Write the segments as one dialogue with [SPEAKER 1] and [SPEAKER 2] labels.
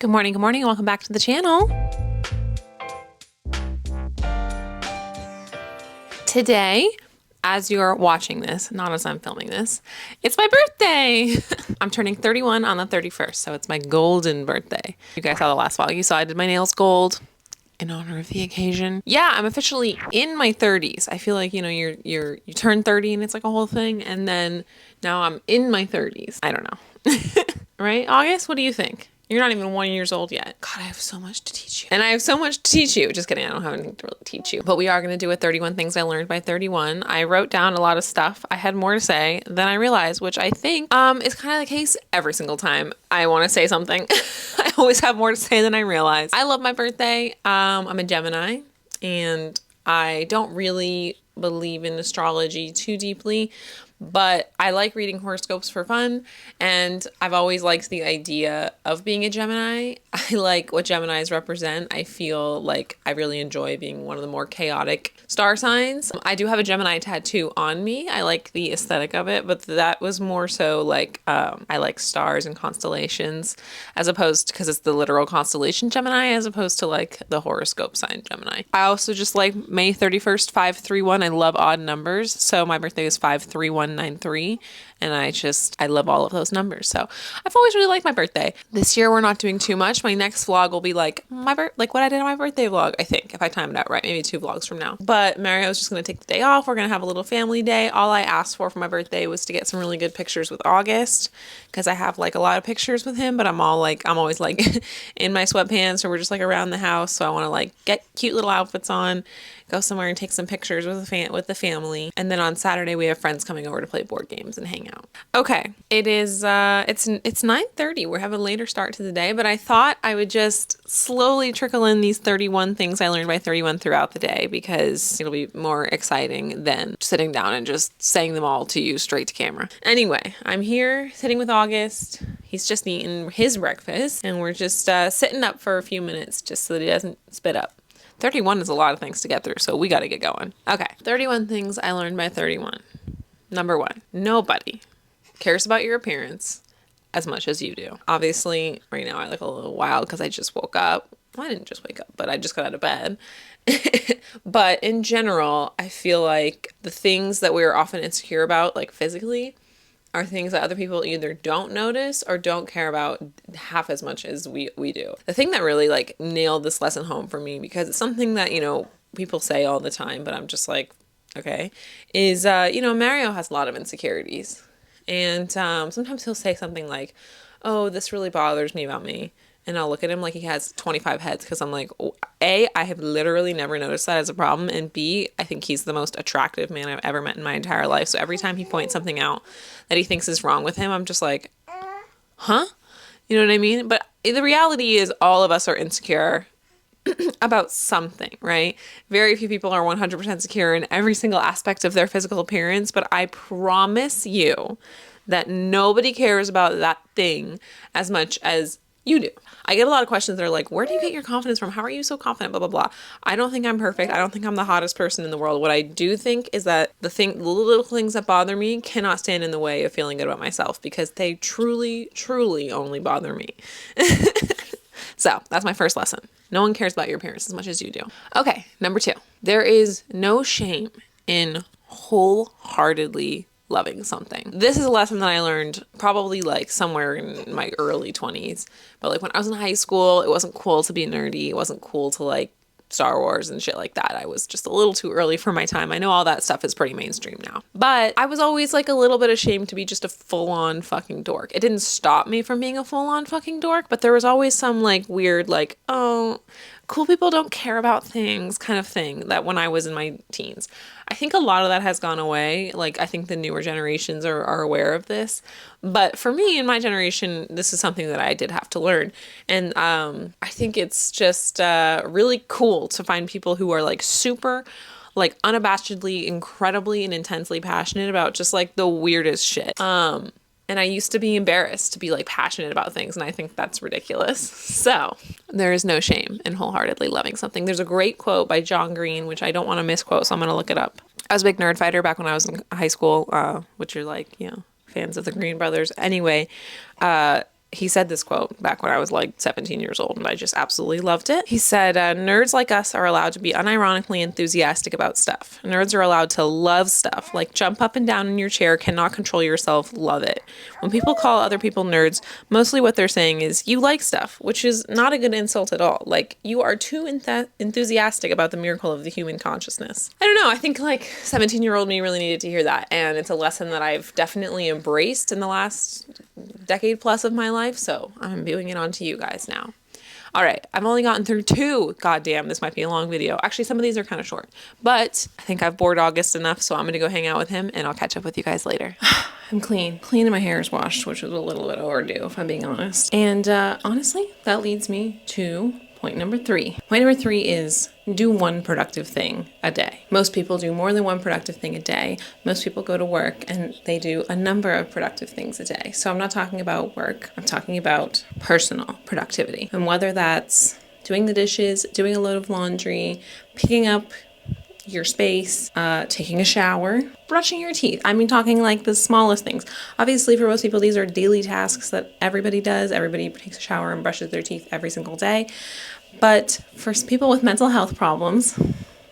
[SPEAKER 1] Good morning, and welcome back to the channel. Today, as you're watching this, not as I'm filming this, it's my birthday. I'm turning 31 on the 31st, so it's my golden birthday. You guys saw the last vlog. You saw I did my nails gold in honor of the occasion. Yeah, I'm officially in my 30s. I feel like, you know, you turn 30 and it's like a whole thing, and then now I'm in my 30s. I don't know. Right, August? What do you think? You're not even 1 year old yet. God, I have so much to teach you. And I have so much to teach you. Just kidding, I don't have anything to really teach you. But we are going to do a 31 things I learned by 31. I wrote down a lot of stuff. I had more to say than I realized, which I think is kind of the case every single time I want to say something. I always have more to say than I realize. I love my birthday. I'm a Gemini, and I don't really believe in astrology too deeply, but I like reading horoscopes for fun, and I've always liked the idea of being a Gemini. I like what Geminis represent. I feel like I really enjoy being one of the more chaotic star signs. I do have a Gemini tattoo on me. I like the aesthetic of it, but that was more so like I like stars and constellations, as opposed to, because it's the literal constellation Gemini, as opposed to like the horoscope sign Gemini. I also just like May 31st, 531. I love odd numbers, so my birthday is 53193, and I love all of those numbers. So I've always really liked my birthday. This year we're not doing too much. My next vlog will be like like what I did on my birthday vlog, I think, if I timed it out right, maybe 2 vlogs from now. But Mario's just gonna take the day off. We're gonna have a little family day. All I asked for my birthday was to get some really good pictures with August, because I have like a lot of pictures with him, but I'm always like in my sweatpants, or we're just like around the house. So I want to like get cute little outfits on, go somewhere and take some pictures with the family. And then on Saturday we have friends coming over to play board games and hang out. Okay, it is it's 9:30. We're having a later start to the day, but I thought I would just slowly trickle in these 31 things I learned by 31 throughout the day, because it'll be more exciting than sitting down and just saying them all to you straight to camera. Anyway, I'm here sitting with August. He's just eating his breakfast, and we're just sitting up for a few minutes just so that he doesn't spit up. 31 is a lot of things to get through, so we got to get going. Okay, 31 things I learned by 31. Number 1, nobody cares about your appearance as much as you do. Obviously, right now I look a little wild because I just woke up. Well, I didn't just wake up, but I just got out of bed. But in general, I feel like the things that we're often insecure about, like physically, are things that other people either don't notice or don't care about half as much as we do. The thing that really like nailed this lesson home for me, because it's something that, you know, people say all the time, but I'm just like, okay, is, you know, Mario has a lot of insecurities. And sometimes he'll say something like, oh, this really bothers me about me. And I'll look at him like he has 25 heads, because I'm like, oh, A, I have literally never noticed that as a problem. And B, I think he's the most attractive man I've ever met in my entire life. So every time he points something out that he thinks is wrong with him, I'm just like, huh? You know what I mean? But the reality is all of us are insecure about something, right? Very few people are 100% secure in every single aspect of their physical appearance, but I promise you that nobody cares about that thing as much as you do. I get a lot of questions that are like, where do you get your confidence from? How are you so confident? Blah, blah, blah. I don't think I'm perfect. I don't think I'm the hottest person in the world. What I do think is that the little things that bother me cannot stand in the way of feeling good about myself, because they truly, truly only bother me. So that's my first lesson. No one cares about your appearance as much as you do. Okay, number 2. There is no shame in wholeheartedly loving something. This is a lesson that I learned probably like somewhere in my early 20s. But like when I was in high school, it wasn't cool to be nerdy. It wasn't cool to like Star Wars and shit like that. I was just a little too early for my time. I know all that stuff is pretty mainstream now. But I was always like a little bit ashamed to be just a full-on fucking dork. It didn't stop me from being a full-on fucking dork, but there was always some like weird like, oh, cool people don't care about things kind of thing that when I was in my teens. I think a lot of that has gone away. Like, I think the newer generations are aware of this. But for me, in my generation, this is something that I did have to learn. And I think it's just really cool to find people who are like super, like unabashedly, incredibly, and intensely passionate about just like the weirdest shit. And I used to be embarrassed to be like passionate about things, and I think that's ridiculous. So there is no shame in wholeheartedly loving something. There's a great quote by John Green, which I don't want to misquote, so I'm going to look it up. I was a big nerd fighter back when I was in high school, which are like, you know, fans of the Green Brothers. Anyway, he said this quote back when I was like 17 years old, and I just absolutely loved it. He said, nerds like us are allowed to be unironically enthusiastic about stuff. Nerds are allowed to love stuff, like jump up and down in your chair, cannot control yourself, love it. When people call other people nerds, mostly what they're saying is you like stuff, which is not a good insult at all. Like, you are too enthusiastic about the miracle of the human consciousness. I don't know, I think like 17-year-old me really needed to hear that, and it's a lesson that I've definitely embraced in the last decade plus of my life, so I'm imbuing it onto you guys now. All right, I've only gotten through 2. God damn, this might be a long video. Actually, some of these are kind of short, but I think I've bored August enough, so I'm going to go hang out with him, and I'll catch up with you guys later. I'm clean and my hair is washed, which was a little bit overdue, if I'm being honest. And honestly, that leads me to point number 3. Point number 3 is do one productive thing a day. Most people do more than one productive thing a day. Most people go to work and they do a number of productive things a day. So I'm not talking about work. I'm talking about personal productivity. And whether that's doing the dishes, doing a load of laundry, picking up your space, taking a shower, brushing your teeth. I mean, talking like the smallest things. Obviously, for most people, these are daily tasks that everybody does. Everybody takes a shower and brushes their teeth every single day. But for people with mental health problems,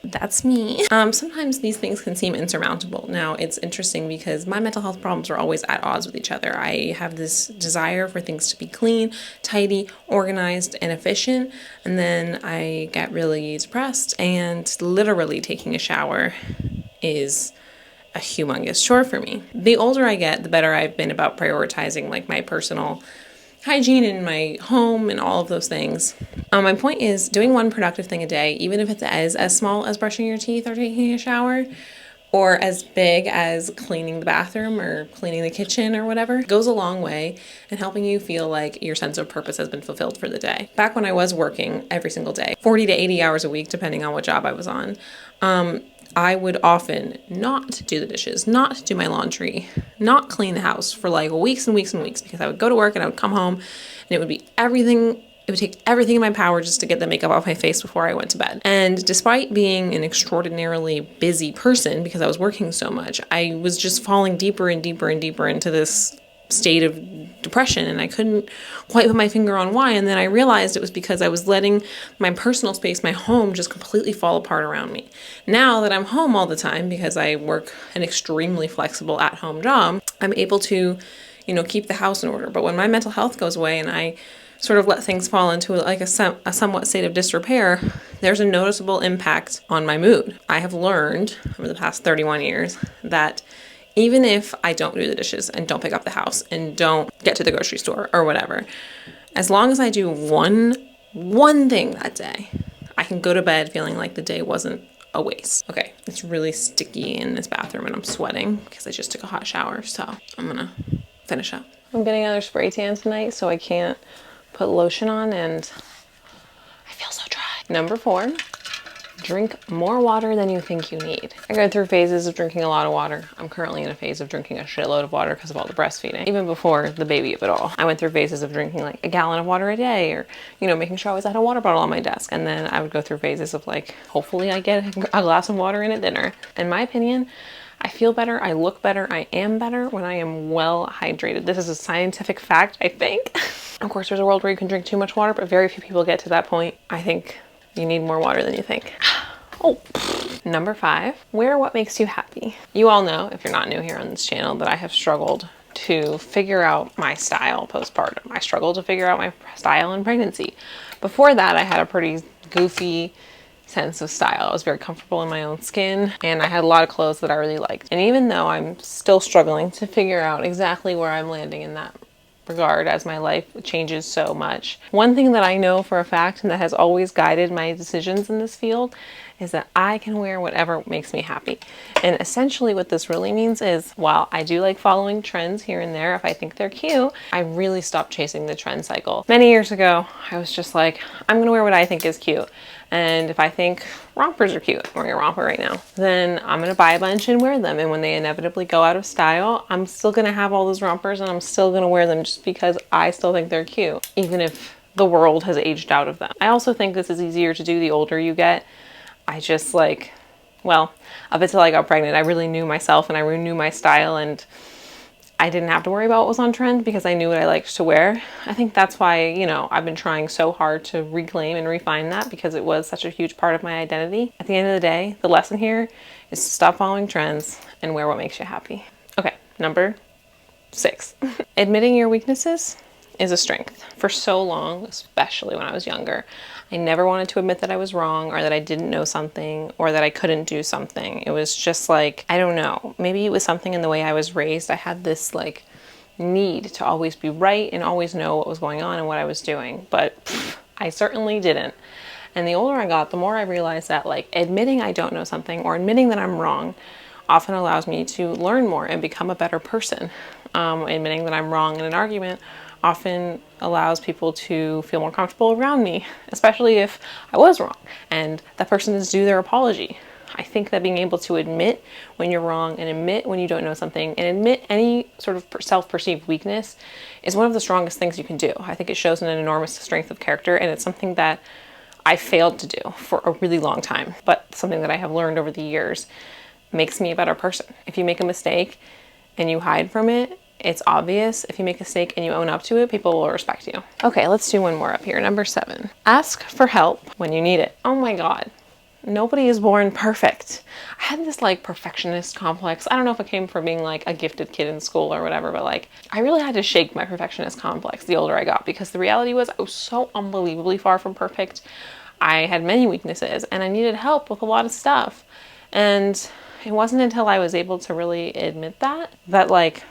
[SPEAKER 1] that's me. Sometimes these things can seem insurmountable. Now, it's interesting because my mental health problems are always at odds with each other. I have this desire for things to be clean, tidy, organized, and efficient. And then I get really depressed, and literally taking a shower is a humongous chore for me. The older I get, the better I've been about prioritizing like my personal hygiene in my home and all of those things. My point is doing one productive thing a day, even if it's as small as brushing your teeth or taking a shower, or as big as cleaning the bathroom or cleaning the kitchen or whatever, goes a long way in helping you feel like your sense of purpose has been fulfilled for the day. Back when I was working every single day, 40 to 80 hours a week, depending on what job I was on, I would often not do the dishes, not do my laundry, not clean the house for like weeks and weeks and weeks, because I would go to work and I would come home and it would be everything. It would take everything in my power just to get the makeup off my face before I went to bed. And despite being an extraordinarily busy person, because I was working so much, I was just falling deeper and deeper and deeper into this state of depression, and I couldn't quite put my finger on why. And then I realized it was because I was letting my personal space, my home, just completely fall apart around me. Now that I'm home all the time, because I work an extremely flexible at-home job, I'm able to, keep the house in order. But when my mental health goes away and I sort of let things fall into like a somewhat state of disrepair, there's a noticeable impact on my mood. I have learned over the past 31 years that even if I don't do the dishes and don't pick up the house and don't get to the grocery store or whatever, as long as I do one thing that day, I can go to bed feeling like the day wasn't a waste. Okay, it's really sticky in this bathroom and I'm sweating because I just took a hot shower, so I'm gonna finish up. I'm getting another spray tan tonight, so I can't put lotion on and I feel so dry. Number 4. Drink more water than you think you need. I go through phases of drinking a lot of water. I'm currently in a phase of drinking a shitload of water because of all the breastfeeding. Even before the baby of it all, I went through phases of drinking like a gallon of water a day, or, making sure I always had a water bottle on my desk. And then I would go through phases of like, hopefully I get a glass of water in at dinner. In my opinion, I feel better, I look better, I am better when I am well hydrated. This is a scientific fact, I think. Of course, there's a world where you can drink too much water, but very few people get to that point. I think you need more water than you think. Oh, number 5, wear what makes you happy. You all know, if you're not new here on this channel, that I have struggled to figure out my style postpartum. I struggled to figure out my style in pregnancy. Before that, I had a pretty goofy sense of style. I was very comfortable in my own skin, and I had a lot of clothes that I really liked. And even though I'm still struggling to figure out exactly where I'm landing in that regard as my life changes so much, one thing that I know for a fact and that has always guided my decisions in this field is that I can wear whatever makes me happy. And essentially what this really means is, while I do like following trends here and there if I think they're cute, I really stopped chasing the trend cycle. Many years ago, I was just like, I'm gonna wear what I think is cute. And if I think rompers are cute, I'm wearing a romper right now, then I'm gonna buy a bunch and wear them. And when they inevitably go out of style, I'm still gonna have all those rompers and I'm still gonna wear them just because I still think they're cute, even if the world has aged out of them. I also think this is easier to do the older you get. I just up until I got pregnant, I really knew myself and I knew my style, and I didn't have to worry about what was on trend because I knew what I liked to wear. I think that's why, you know, I've been trying so hard to reclaim and refine that because it was such a huge part of my identity. At the end of the day, the lesson here is to stop following trends and wear what makes you happy. Okay, number 6. Admitting your weaknesses is a strength. For so long, especially when I was younger, I never wanted to admit that I was wrong or that I didn't know something or that I couldn't do something. It was just like, I don't know, maybe it was something in the way I was raised. I had this like need to always be right and always know what was going on and what I was doing, but I certainly didn't. And the older I got, the more I realized that like admitting I don't know something or admitting that I'm wrong often allows me to learn more and become a better person. Admitting that I'm wrong in an argument often allows people to feel more comfortable around me, especially if I was wrong and that person is due their apology. I think that being able to admit when you're wrong and admit when you don't know something and admit any sort of self-perceived weakness is one of the strongest things you can do. I think it shows an enormous strength of character, and it's something that I failed to do for a really long time, but something that I have learned over the years makes me a better person. If you make a mistake and you hide from it, it's obvious. If you make a mistake and you own up to it, people will respect you. Okay, let's do one more up here. Number 7, ask for help when you need it. Oh my God, nobody is born perfect. I had this like perfectionist complex. I don't know if it came from being like a gifted kid in school or whatever, but like I really had to shake my perfectionist complex the older I got because the reality was I was so unbelievably far from perfect. I had many weaknesses and I needed help with a lot of stuff. And it wasn't until I was able to really admit that like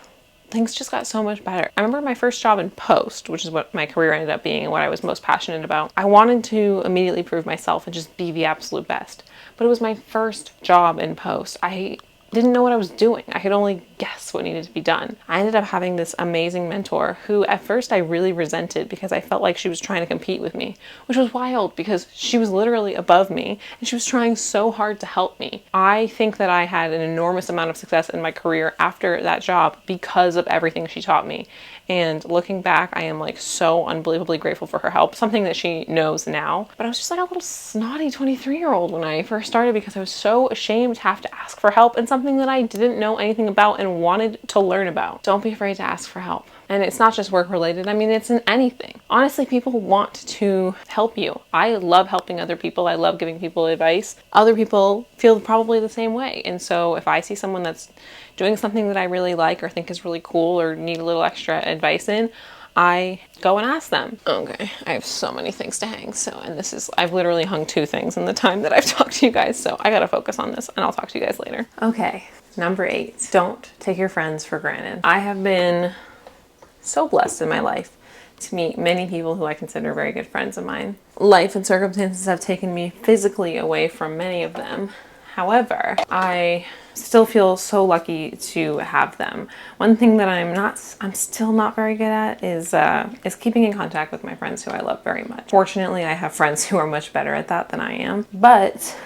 [SPEAKER 1] things just got so much better. I remember my first job in post, which is what my career ended up being and what I was most passionate about. I wanted to immediately prove myself and just be the absolute best. But it was my first job in post. I didn't know what I was doing. I could only guess what needed to be done. I ended up having this amazing mentor who at first I really resented because I felt like she was trying to compete with me, which was wild because she was literally above me and she was trying so hard to help me. I think that I had an enormous amount of success in my career after that job because of everything she taught me. And looking back, I am like so unbelievably grateful for her help, something that she knows now. But I was just like a little snotty 23-year-old when I first started because I was so ashamed to have to ask for help in something that I didn't know anything about and wanted to learn about. Don't be afraid to ask for help. And it's not just work related. I mean, it's in anything. Honestly, people want to help you. I love helping other people. I love giving people advice. Other people feel probably the same way. And so if I see someone that's doing something that I really like or think is really cool or need a little extra advice in, I go and ask them. Okay, I have so many things to hang. I've literally hung 2 things in the time that I've talked to you guys. So I gotta focus on this and I'll talk to you guys later. Okay, number 8, don't take your friends for granted. I have been so blessed in my life to meet many people who I consider very good friends of mine. Life and circumstances have taken me physically away from many of them. However, I still feel so lucky to have them. One thing that I'm still not very good at is keeping in contact with my friends who I love very much. Fortunately, I have friends who are much better at that than I am, but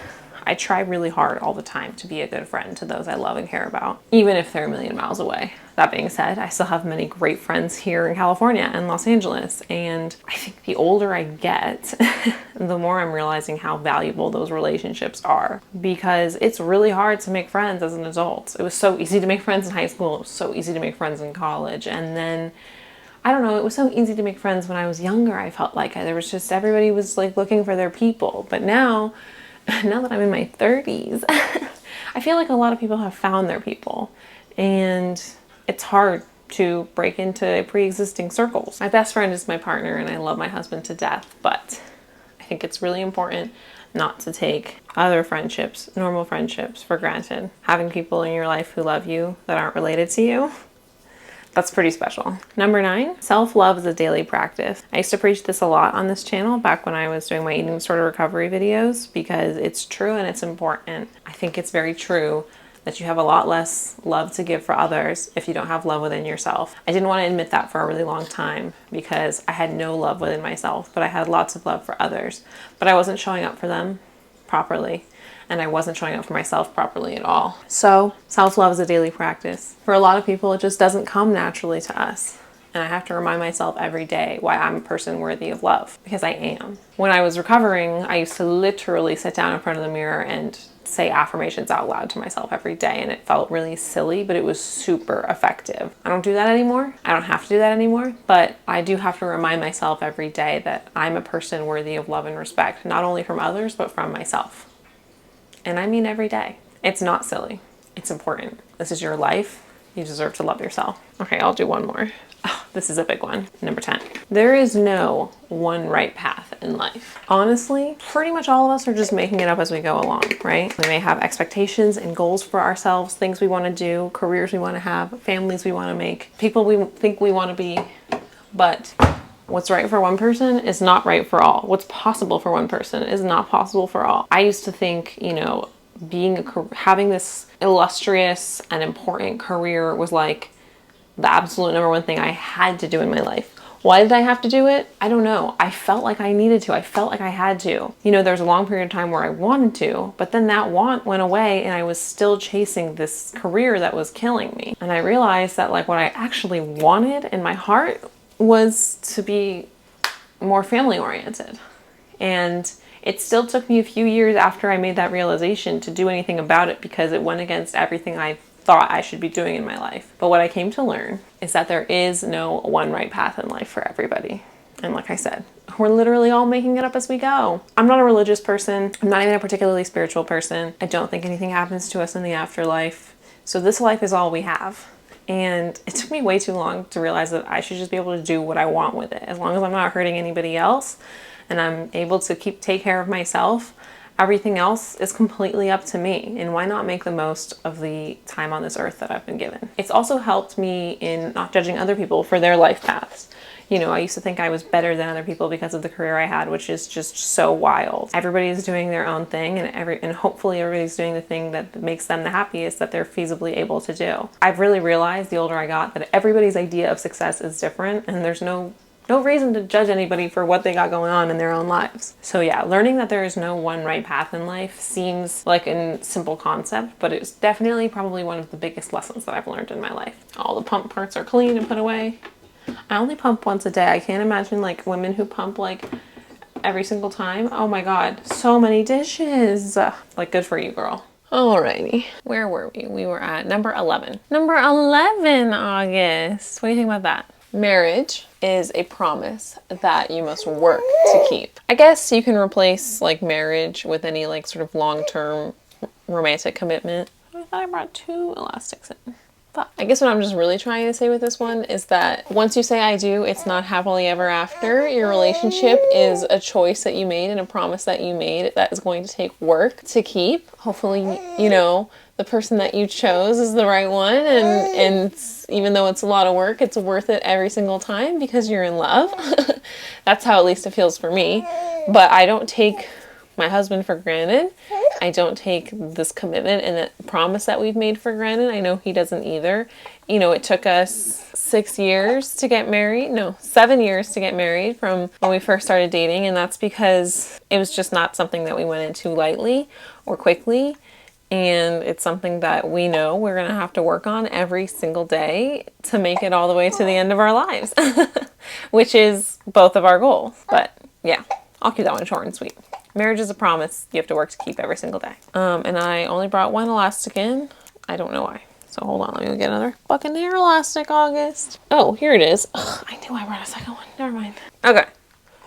[SPEAKER 1] I try really hard all the time to be a good friend to those I love and care about, even if they're a million miles away. That being said, I still have many great friends here in California and Los Angeles, and I think the older I get, the more I'm realizing how valuable those relationships are, because it's really hard to make friends as an adult. It was so easy to make friends in high school, it was so easy to make friends in college, and then I don't know, it was so easy to make friends when I was younger. I felt like there was just, everybody was like looking for their people, but now that I'm in my 30s, I feel like a lot of people have found their people, and it's hard to break into pre-existing circles. My best friend is my partner and I love my husband to death, but I think it's really important not to take other friendships, normal friendships, for granted. Having people in your life who love you that aren't related to you, that's pretty special. Number 9, self-love is a daily practice. I used to preach this a lot on this channel back when I was doing my eating disorder recovery videos because it's true and it's important. I think it's very true that you have a lot less love to give for others if you don't have love within yourself. I didn't want to admit that for a really long time because I had no love within myself, but I had lots of love for others. But I wasn't showing up for them properly, and I wasn't showing up for myself properly at all. So self-love is a daily practice. For a lot of people, it just doesn't come naturally to us. And I have to remind myself every day why I'm a person worthy of love, because I am. When I was recovering, I used to literally sit down in front of the mirror and say affirmations out loud to myself every day, and it felt really silly, but it was super effective. I don't do that anymore. I don't have to do that anymore, but I do have to remind myself every day that I'm a person worthy of love and respect, not only from others, but from myself. And I mean every day. It's not silly. It's important. This is your life. You deserve to love yourself. Okay, I'll do one more. Oh, this is a big one. Number 10. There is no one right path in life. Honestly, pretty much all of us are just making it up as we go along, right? We may have expectations and goals for ourselves, things we want to do, careers we want to have, families we want to make, people we think we want to be, but what's right for one person is not right for all. What's possible for one person is not possible for all. I used to think, having this illustrious and important career was like the absolute number one thing I had to do in my life. Why did I have to do it? I don't know. I felt like I needed to. I felt like I had to. There was a long period of time where I wanted to, but then that want went away and I was still chasing this career that was killing me. And I realized that what I actually wanted in my heart was to be more family oriented. And it still took me a few years after I made that realization to do anything about it, because it went against everything I thought I should be doing in my life. But what I came to learn is that there is no one right path in life for everybody. And like I said, we're literally all making it up as we go. I'm not a religious person. I'm not even a particularly spiritual person. I don't think anything happens to us in the afterlife. So this life is all we have. And it took me way too long to realize that I should just be able to do what I want with it. As long as I'm not hurting anybody else and I'm able to take care of myself, everything else is completely up to me. And why not make the most of the time on this earth that I've been given? It's also helped me in not judging other people for their life paths. I used to think I was better than other people because of the career I had, which is just so wild. Everybody's doing their own thing, and hopefully everybody's doing the thing that makes them the happiest that they're feasibly able to do. I've really realized the older I got that everybody's idea of success is different, and there's no reason to judge anybody for what they got going on in their own lives. So yeah, learning that there is no one right path in life seems like a simple concept, but it's definitely probably one of the biggest lessons that I've learned in my life. All the pump parts are clean and put away. I only pump once a day. I can't imagine women who pump every single time. Oh my God, so many dishes. Good for you, girl. Alrighty, where were we? We were at number 11. Number 11, August. What do you think about that? Marriage is a promise that you must work to keep. I guess you can replace marriage with any sort of long-term romantic commitment. I thought I brought 2 elastics in. But I guess what I'm just really trying to say with this one is that once you say I do, it's not happily ever after. Your relationship is a choice that you made and a promise that you made that is going to take work to keep. Hopefully, the person that you chose is the right one, and even though it's a lot of work, it's worth it every single time because you're in love. That's how at least it feels for me. But I don't take my husband for granted. I don't take this commitment and the promise that we've made for granted. I know he doesn't either. It took us 7 years to get married from when we first started dating, and that's because it was just not something that we went into lightly or quickly. And it's something that we know we're going to have to work on every single day to make it all the way to the end of our lives, which is both of our goals. But yeah, I'll keep that one short and sweet. Marriage is a promise you have to work to keep every single day. And I only brought 1 elastic in. I don't know why. So hold on, let me go get another fucking hair elastic, August. Oh, here it is. Ugh, I knew I brought a second one. Never mind. Okay,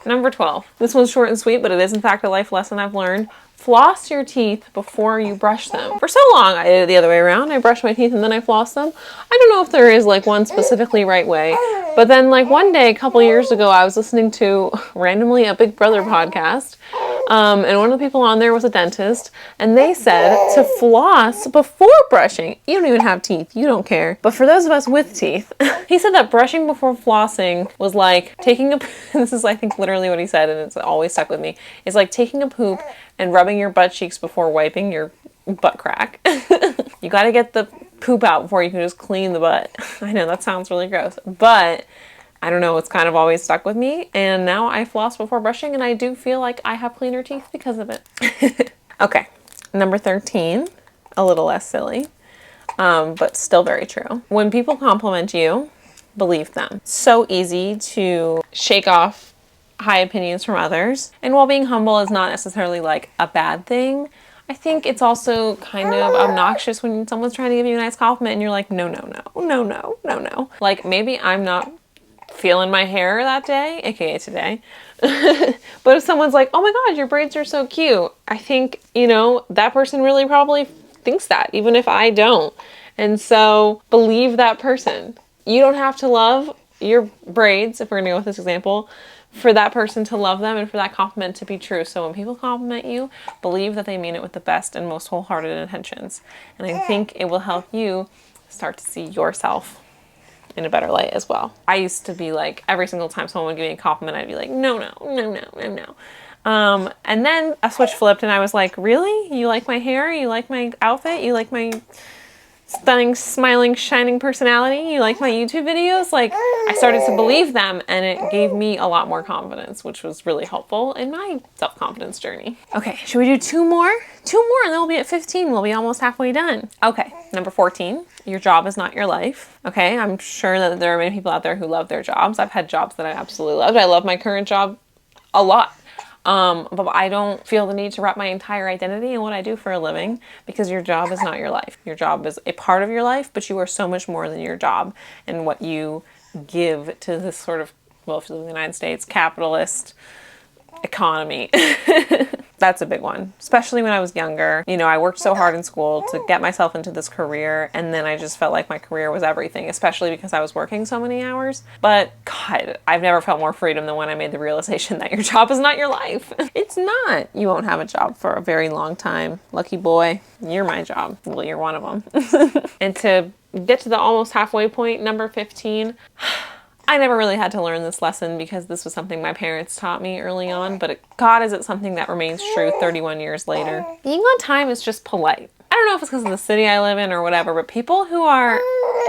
[SPEAKER 1] number 12. This one's short and sweet, but it is in fact a life lesson I've learned. Floss your teeth before you brush them. For so long, I did it the other way around. I brushed my teeth and then I floss them. I don't know if there is one specifically right way, but then one day, a couple years ago, I was listening to randomly a Big Brother podcast, and one of the people on there was a dentist, and they said to floss before brushing. You don't even have teeth. You don't care. But for those of us with teeth, he said that brushing before flossing was like taking a, this is I think literally what he said, and it's always stuck with me. It's like taking a poop and rubbing your butt cheeks before wiping your butt crack. You gotta get the poop out before you can just clean the butt. I know that sounds really gross, but I don't know, it's kind of always stuck with me, and now I floss before brushing, and I do feel like I have cleaner teeth because of it. Okay, number 13, a little less silly, but still very true. When people compliment you, believe them. So easy to shake off high opinions from others. And while being humble is not necessarily like a bad thing, I think it's also kind of obnoxious when someone's trying to give you a nice compliment and you're like, no, no, no, no, no, no, no. Like maybe I'm not feeling my hair that day, aka today. But if someone's like, oh my God, your braids are so cute, I think, you know, that person really probably thinks that, even if I don't. And so believe that person. You don't have to love your braids, if we're gonna go with this example, for that person to love them and for that compliment to be true. So when people compliment you, believe that they mean it with the best and most wholehearted intentions. And I think it will help you start to see yourself in a better light as well. I used to be like, every single time someone would give me a compliment, I'd be like, no, no, no, no, no, no. And then a switch flipped and I was like, really? You like my hair? You like my outfit? You like my stunning, smiling, shining personality? You like my YouTube videos? Like, I started to believe them and it gave me a lot more confidence, which was really helpful in my self-confidence journey. Okay, should we do two more? Two more and then we'll be at 15. We'll be almost halfway done. Okay, number 14, your job is not your life. Okay, I'm sure that there are many people out there who love their jobs. I've had jobs that I absolutely loved. I love my current job a lot. But I don't feel the need to wrap my entire identity in what I do for a living, because your job is not your life. Your job is a part of your life, but you are so much more than your job and what you give to this sort of, well, if you live in the United States, capitalist economy. That's a big one, especially when I was younger. You know, I worked so hard in school to get myself into this career, and then I just felt like my career was everything, especially because I was working so many hours. But God, I've never felt more freedom than when I made the realization that your job is not your life. It's not. You won't have a job for a very long time. Lucky boy, you're my job. Well, you're one of them. And to get to the almost halfway point, number 15, I never really had to learn this lesson because this was something my parents taught me early on, but God, is it something that remains true 31 years later. Being on time is just polite. I don't know if it's because of the city I live in or whatever, but people who are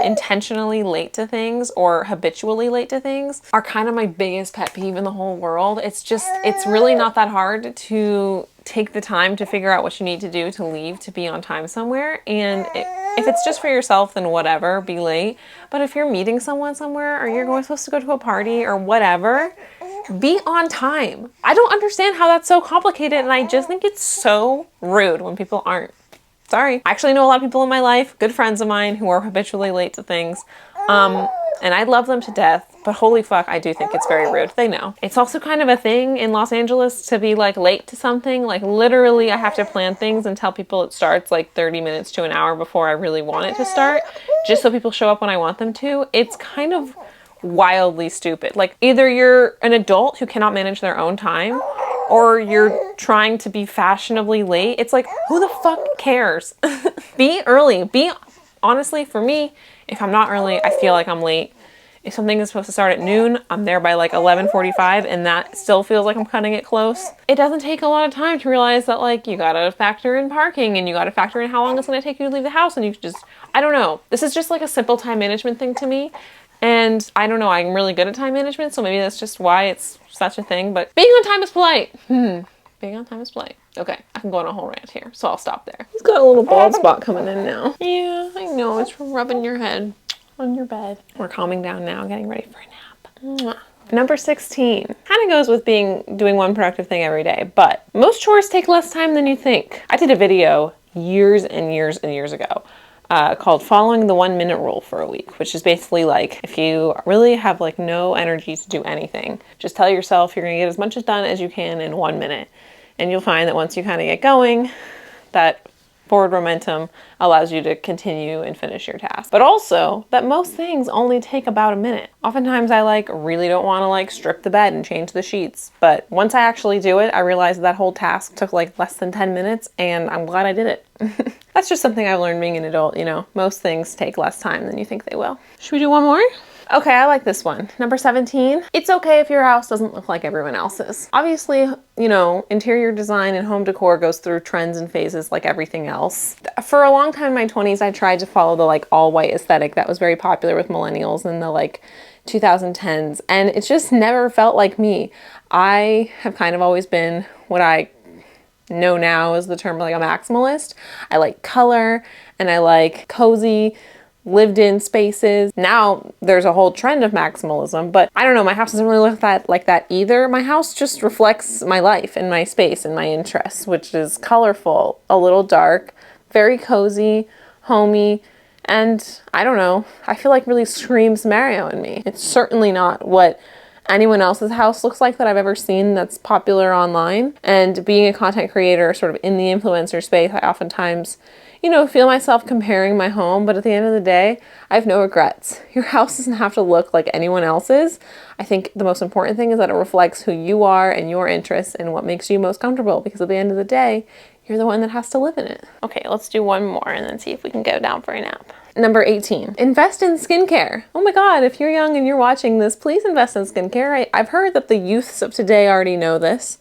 [SPEAKER 1] intentionally late to things or habitually late to things are kind of my biggest pet peeve in the whole world. It's really not that hard to take the time to figure out what you need to do to leave to be on time somewhere. And if it's just for yourself, then whatever, be late. But if you're meeting someone somewhere or you're supposed to go to a party or whatever, be on time. I don't understand how that's so complicated, and I just think it's so rude when people aren't. Sorry. I actually know a lot of people in my life, good friends of mine, who are habitually late to things. And I love them to death, but holy fuck, I do think it's very rude. They know. It's also kind of a thing in Los Angeles to be like late to something. Like literally I have to plan things and tell people it starts like 30 minutes to an hour before I really want it to start, just so people show up when I want them to. It's kind of wildly stupid. Like either you're an adult who cannot manage their own time, or you're trying to be fashionably late. It's like, who the fuck cares? Be early. Honestly, for me, if I'm not early, I feel like I'm late. If something is supposed to start at noon, I'm there by like 11:45, and that still feels like I'm cutting it close. It doesn't take a lot of time to realize that like you gotta factor in parking and you gotta factor in how long it's gonna take you to leave the house, and you just, I don't know. This is just like a simple time management thing to me. And I don't know, I'm really good at time management, so maybe that's just why it's such a thing, but being on time is polite. Being on time is polite. Okay, I can go on a whole rant here, so I'll stop there. He's got a little bald spot coming in now. Yeah, I know, it's from rubbing your head on your bed. We're calming down now, getting ready for a nap. Mwah. Number 16 kind of goes with doing one productive thing every day, but most chores take less time than you think. I did a video years and years and years ago called Following the 1 Minute Rule for a Week, which is basically like if you really have like no energy to do anything, just tell yourself you're gonna get as much done as you can in 1 minute. And you'll find that once you kind of get going, that forward momentum allows you to continue and finish your task. But also that most things only take about a minute. Oftentimes I like really don't want to like strip the bed and change the sheets, but once I actually do it, I realize that whole task took like less than 10 minutes, and I'm glad I did it. That's just something I've learned being an adult, you know, most things take less time than you think they will. Should we do one more? Okay, I like this one. Number 17, it's okay if your house doesn't look like everyone else's. Obviously, you know, interior design and home decor goes through trends and phases like everything else. For a long time in my 20s, I tried to follow the like all white aesthetic that was very popular with millennials in the like 2010s, and it just never felt like me. I have kind of always been what I know now is the term like a maximalist. I like color and I like cozy, lived in spaces. Now there's a whole trend of maximalism, but I don't know, my house doesn't really look like that either. My house just reflects my life and my space and my interests, which is colorful, a little dark, very cozy, homey, and I don't know, I feel like really screams Mario in me. It's certainly not what anyone else's house looks like that I've ever seen that's popular online. And being a content creator sort of in the influencer space, I oftentimes, you know, feel myself comparing my home, but at the end of the day, I have no regrets. Your house doesn't have to look like anyone else's. I think the most important thing is that it reflects who you are and your interests and what makes you most comfortable, because at the end of the day, you're the one that has to live in it. Okay, let's do one more and then see if we can go down for a nap. Number 18, invest in skincare. Oh my God, if you're young and you're watching this, please invest in skincare. I've heard that the youths of today already know this,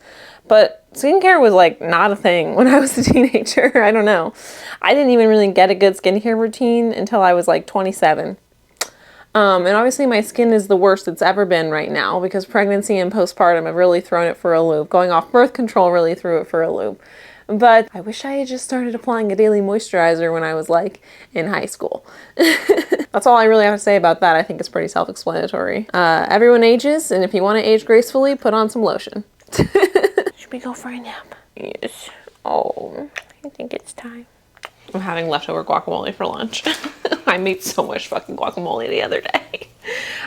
[SPEAKER 1] but skincare was like not a thing when I was a teenager. I don't know. I didn't even really get a good skincare routine until I was like 27. And obviously my skin is the worst it's ever been right now because pregnancy and postpartum have really thrown it for a loop. Going off birth control really threw it for a loop. But I wish I had just started applying a daily moisturizer when I was like in high school. That's all I really have to say about that. I think it's pretty self-explanatory. Everyone ages, and if you want to age gracefully, put on some lotion. Should we go for a nap? Yes. Oh, I think it's time. I'm having leftover guacamole for lunch. I made so much fucking guacamole the other day.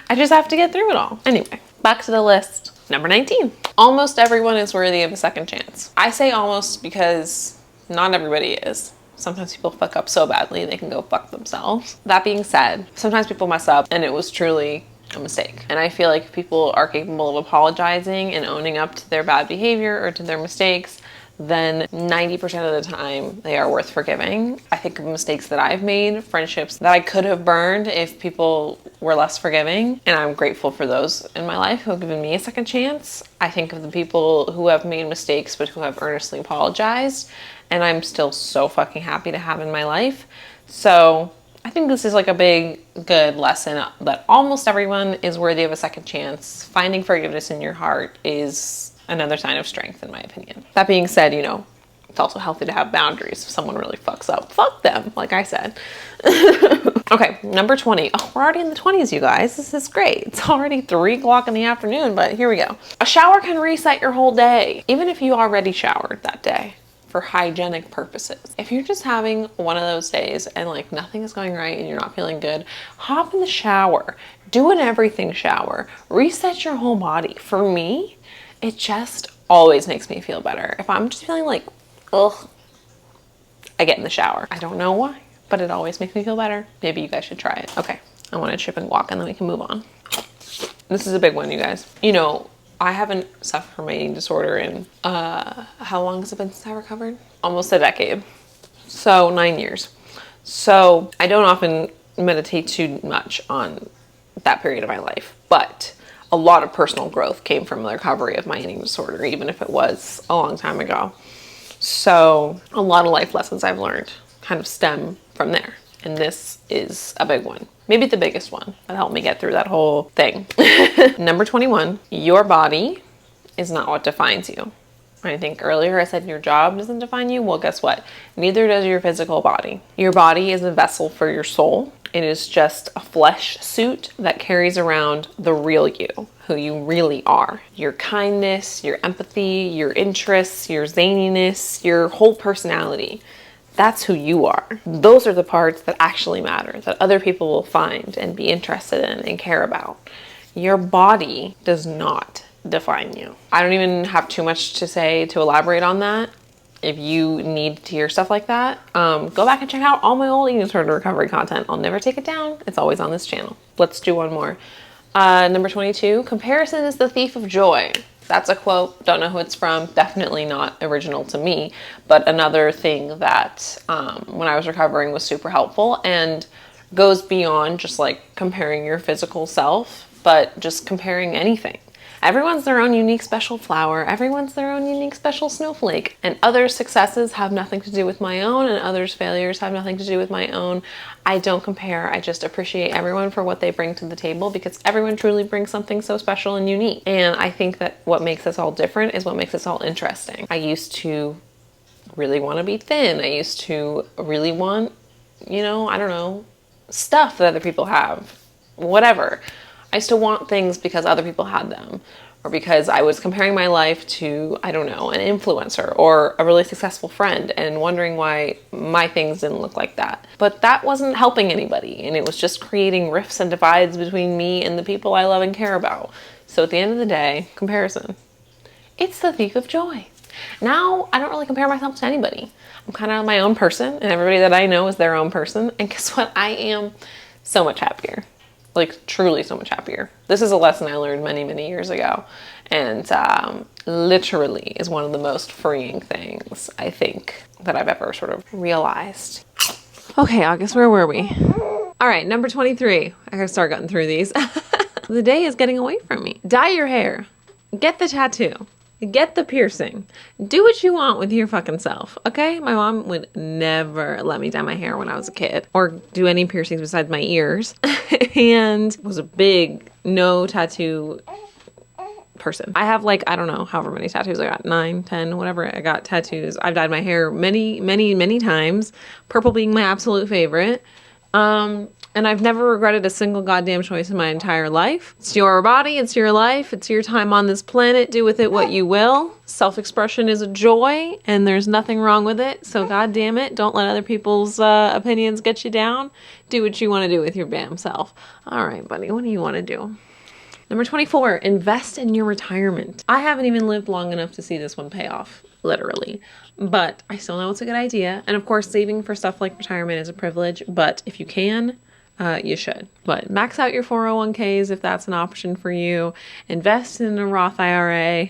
[SPEAKER 1] I just have to get through it all. Anyway, back to the list. Number 19. Almost everyone is worthy of a second chance. I say almost because not everybody is. Sometimes people fuck up so badly they can go fuck themselves. That being said, sometimes people mess up and it was truly a mistake. And I feel like if people are capable of apologizing and owning up to their bad behavior or to their mistakes, then 90% of the time they are worth forgiving. I think of mistakes that I've made, friendships that I could have burned if people were less forgiving, and I'm grateful for those in my life who have given me a second chance. I think of the people who have made mistakes but who have earnestly apologized, and I'm still so fucking happy to have in my life. So I think this is like a big, good lesson that almost everyone is worthy of a second chance. Finding forgiveness in your heart is another sign of strength, in my opinion. That being said, you know, it's also healthy to have boundaries. If someone really fucks up, fuck them, like I said. Okay, number 20. Oh, we're already in the 20s, you guys. This is great. It's already 3 o'clock in the afternoon, but here we go. A shower can reset your whole day, even if you already showered that day for hygienic purposes. If you're just having one of those days and like nothing is going right and you're not feeling good, hop in the shower. Do an everything shower. Reset your whole body. For me, it just always makes me feel better. If I'm just feeling like, ugh, I get in the shower. I don't know why, but it always makes me feel better. Maybe you guys should try it. Okay, I want to chip and guac and then we can move on. This is a big one, you guys. You know, I haven't suffered from my eating disorder in, how long has it been since I recovered? Almost a decade. So 9 years. So I don't often meditate too much on that period of my life, but a lot of personal growth came from the recovery of my eating disorder, even if it was a long time ago. So a lot of life lessons I've learned kind of stem from there. And this is a big one. Maybe the biggest one that helped me get through that whole thing. Number 21, your body is not what defines you. I think earlier I said your job doesn't define you. Well, guess what? Neither does your physical body. Your body is a vessel for your soul. It is just a flesh suit that carries around the real you, who you really are. Your kindness, your empathy, your interests, your zaniness, your whole personality. That's who you are. Those are the parts that actually matter, that other people will find and be interested in and care about. Your body does not define you. I don't even have too much to say to elaborate on that. If you need to hear stuff like that, go back and check out all my old eating disorder recovery content. I'll never take it down. It's always on this channel. Let's do one more. Number 22, comparison is the thief of joy. That's a quote. Don't know who it's from. Definitely not original to me, but another thing that when I was recovering was super helpful and goes beyond just like comparing your physical self, but just comparing anything. Everyone's their own unique special flower. Everyone's their own unique special snowflake. And others' successes have nothing to do with my own, and others' failures have nothing to do with my own. I don't compare. I just appreciate everyone for what they bring to the table, because everyone truly brings something so special and unique. And I think that what makes us all different is what makes us all interesting. I used to really want to be thin. I used to really want, you know, I don't know, stuff that other people have, whatever. I used to want things because other people had them, or because I was comparing my life to, I don't know, an influencer or a really successful friend and wondering why my things didn't look like that. But that wasn't helping anybody, and it was just creating rifts and divides between me and the people I love and care about. So at the end of the day, comparison. It's the thief of joy. Now, I don't really compare myself to anybody. I'm kind of my own person, and everybody that I know is their own person. And guess what? I am so much happier. Like, truly so much happier. This is a lesson I learned many, many years ago. And literally is one of the most freeing things, I think, that I've ever sort of realized. Okay, August, where were we? All right, number 23. I gotta start getting through these. The day is getting away from me. Dye your hair. Get the tattoo. Get the piercing. Do what you want with your fucking self, okay? My mom would never let me dye my hair when I was a kid or do any piercings besides my ears and was a big no tattoo person. I have like, I don't know, however many tattoos I got, 9, 10, whatever. I got tattoos. I've dyed my hair many, many, many times. Purple being my absolute favorite. And I've never regretted a single goddamn choice in my entire life. It's your body, it's your life, it's your time on this planet. Do with it what you will. Self-expression is a joy, and there's nothing wrong with it. So goddamn it, don't let other people's opinions get you down. Do what you want to do with your damn self. All right, buddy, what do you want to do? Number 24, invest in your retirement. I haven't even lived long enough to see this one pay off, literally. But I still know it's a good idea. And of course, saving for stuff like retirement is a privilege. But if you can, you should. But max out your 401ks if that's an option for you. Invest in a Roth IRA.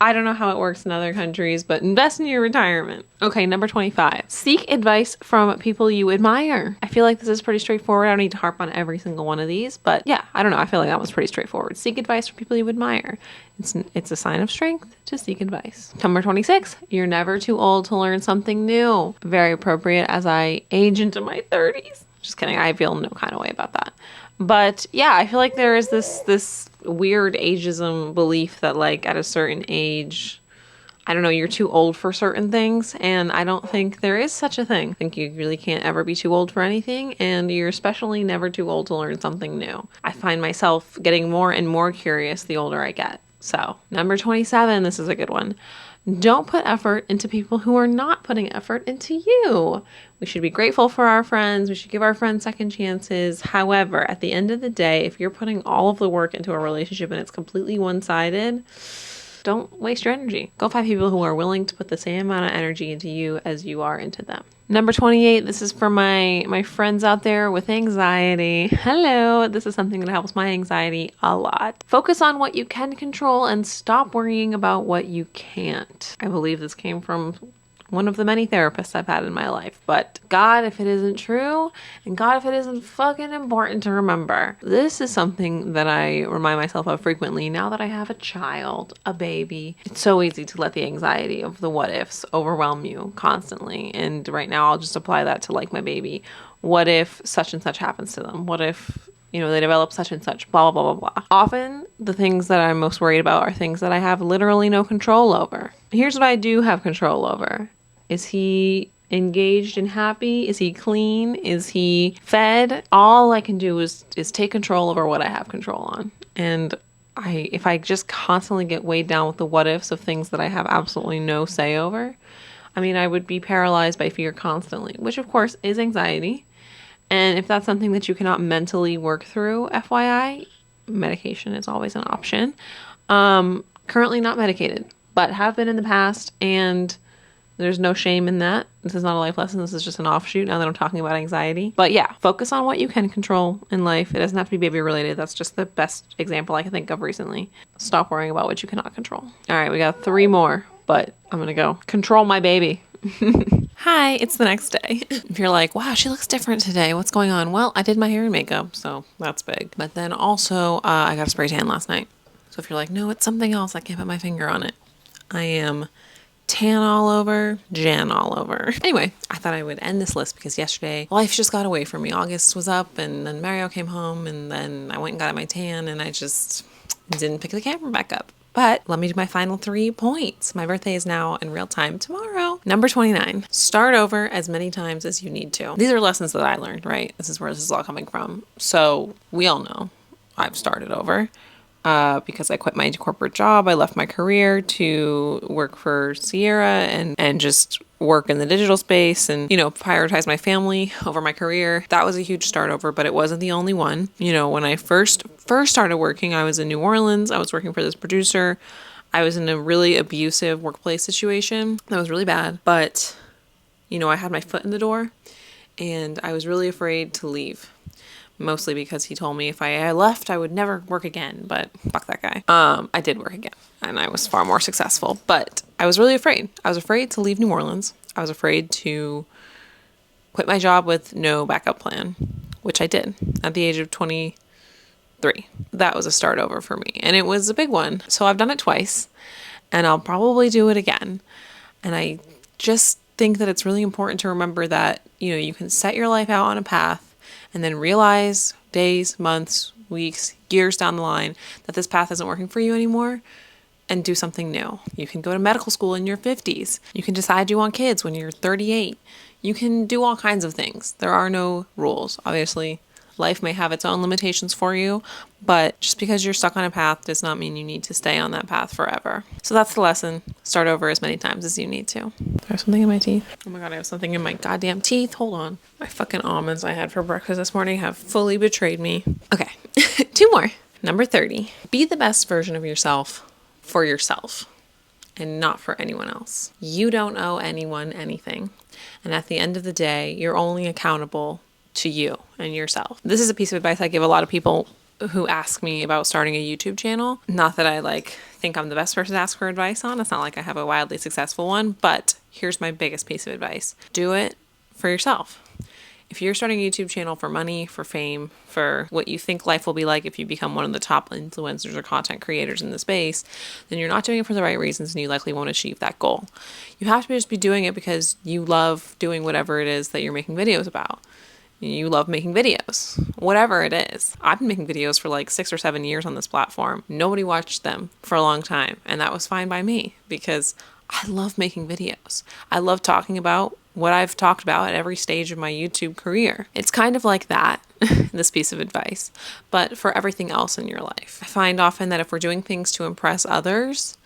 [SPEAKER 1] I don't know how it works in other countries, but invest in your retirement. Okay, number 25. Seek advice from people you admire. I feel like this is pretty straightforward. I don't need to harp on every single one of these, but yeah, I don't know. I feel like that was pretty straightforward. Seek advice from people you admire. It's a sign of strength to seek advice. Number 26. You're never too old to learn something new. Very appropriate as I age into my 30s. Just kidding. I feel no kind of way about that. But yeah, I feel like there is this weird ageism belief that like at a certain age, I don't know, you're too old for certain things. And I don't think there is such a thing. I think you really can't ever be too old for anything. And you're especially never too old to learn something new. I find myself getting more and more curious the older I get. So number 27, this is a good one. Don't put effort into people who are not putting effort into you. We should be grateful for our friends. We should give our friends second chances. However, at the end of the day, if you're putting all of the work into a relationship and it's completely one-sided, don't waste your energy. Go find people who are willing to put the same amount of energy into you as you are into them. Number 28, this is for my friends out there with anxiety. Hello, this is something that helps my anxiety a lot. Focus on what you can control and stop worrying about what you can't. I believe this came from one of the many therapists I've had in my life. But God, if it isn't true, and God, if it isn't fucking important to remember. This is something that I remind myself of frequently now that I have a child, a baby. It's so easy to let the anxiety of the what ifs overwhelm you constantly. And right now I'll just apply that to like my baby. What if such and such happens to them? What if, you know, they develop such and such, blah, blah, blah, blah, blah. Often the things that I'm most worried about are things that I have literally no control over. Here's what I do have control over. Is he engaged and happy? Is he clean? Is he fed? All I can do is take control over what I have control on. And if I just constantly get weighed down with the what ifs of things that I have absolutely no say over, I mean, I would be paralyzed by fear constantly, which of course is anxiety. And if that's something that you cannot mentally work through, FYI, medication is always an option. Currently not medicated, but have been in the past, and there's no shame in that. This is not a life lesson. This is just an offshoot now that I'm talking about anxiety. But yeah, focus on what you can control in life. It doesn't have to be baby related. That's just the best example I can think of recently. Stop worrying about what you cannot control. All right, we got 3 more, but I'm going to go control my baby. Hi, it's the next day. If you're like, wow, she looks different today. What's going on? Well, I did my hair and makeup, so that's big. But then also, I got a spray tan last night. So if you're like, no, it's something else, I can't put my finger on it. I am tan all over, Jan all over. Anyway, I thought I would end this list because yesterday life just got away from me. August was up and then Mario came home and then I went and got my tan and I just didn't pick the camera back up. But let me do my final 3 points. My birthday is now in real time tomorrow. Number 29, start over as many times as you need to. These are lessons that I learned, right? This is where this is all coming from. So we all know I've started over. Because I quit my corporate job. I left my career to work for Sierra and just work in the digital space and, prioritize my family over my career. That was a huge start over, but it wasn't the only one. When I first started working, I was in New Orleans. I was working for this producer. I was in a really abusive workplace situation that was really bad, but, I had my foot in the door and I was really afraid to leave. Mostly because he told me if I left, I would never work again, but fuck that guy. I did work again and I was far more successful, but I was really afraid. I was afraid to leave New Orleans. I was afraid to quit my job with no backup plan, which I did at the age of 23. That was a start over for me and it was a big one. So I've done it twice and I'll probably do it again. And I just think that it's really important to remember that, you can set your life out on a path and then realize days, months, weeks, years down the line that this path isn't working for you anymore and do something new. You can go to medical school in your 50s. You can decide you want kids when you're 38. You can do all kinds of things. There are no rules. Obviously, life may have its own limitations for you, but just because you're stuck on a path does not mean you need to stay on that path forever. So that's the lesson. Start over as many times as you need to. There's something in my teeth. Oh my God, I have something in my goddamn teeth. Hold on. My fucking almonds I had for breakfast this morning have fully betrayed me. Okay, 2 more. Number 30. Be the best version of yourself for yourself and not for anyone else. You don't owe anyone anything. And at the end of the day, you're only accountable to you and yourself. This is a piece of advice I give a lot of people who ask me about starting a YouTube channel. Not that I think I'm the best person to ask for advice on. It's not like I have a wildly successful one, but here's my biggest piece of advice. Do it for yourself. If you're starting a YouTube channel for money, for fame, for what you think life will be like if you become one of the top influencers or content creators in the space, then you're not doing it for the right reasons and you likely won't achieve that goal. You have to just be doing it because you love doing whatever it is that you're making videos about. You love making videos, whatever it is. I've been making videos for 6 or 7 years on this platform. Nobody watched them for a long time. And that was fine by me because I love making videos. I love talking about what I've talked about at every stage of my YouTube career. It's kind of like that, this piece of advice, but for everything else in your life. I find often that if we're doing things to impress others,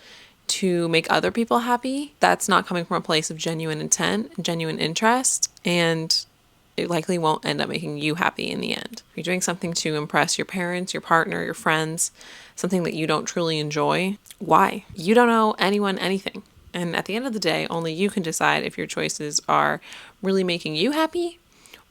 [SPEAKER 1] to make other people happy, that's not coming from a place of genuine intent, genuine interest, and it likely won't end up making you happy in the end. If you're doing something to impress your parents, your partner, your friends, something that you don't truly enjoy, why? You don't owe anyone anything. And at the end of the day, only you can decide if your choices are really making you happy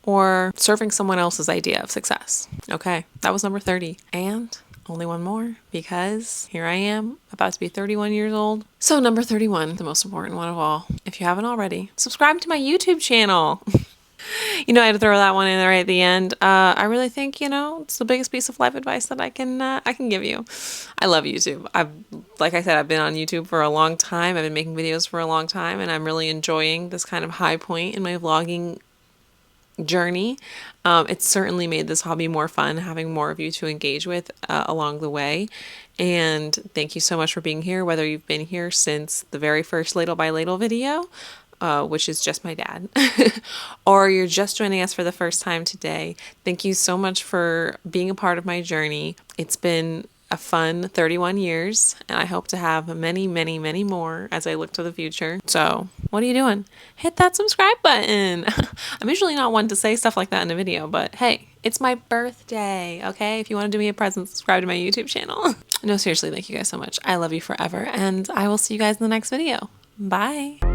[SPEAKER 1] or serving someone else's idea of success. Okay, that was number 30. And only one more because here I am about to be 31 years old. So number 31, the most important one of all. If you haven't already, subscribe to my YouTube channel. I had to throw that one in there right at the end. I really think, it's the biggest piece of life advice that I can give you. I love YouTube. Like I said, I've been on YouTube for a long time. I've been making videos for a long time, and I'm really enjoying this kind of high point in my vlogging journey. It's certainly made this hobby more fun, having more of you to engage with along the way. And thank you so much for being here, whether you've been here since the very first Ladle by Ladle video, which is just my dad, or you're just joining us for the first time today. Thank you so much for being a part of my journey. It's been a fun 31 years, and I hope to have many, many, many more as I look to the future. So what are you doing? Hit that subscribe button. I'm usually not one to say stuff like that in a video, but hey, it's my birthday, okay? If you want to do me a present, subscribe to my YouTube channel. No, seriously, thank you guys so much. I love you forever, and I will see you guys in the next video. Bye.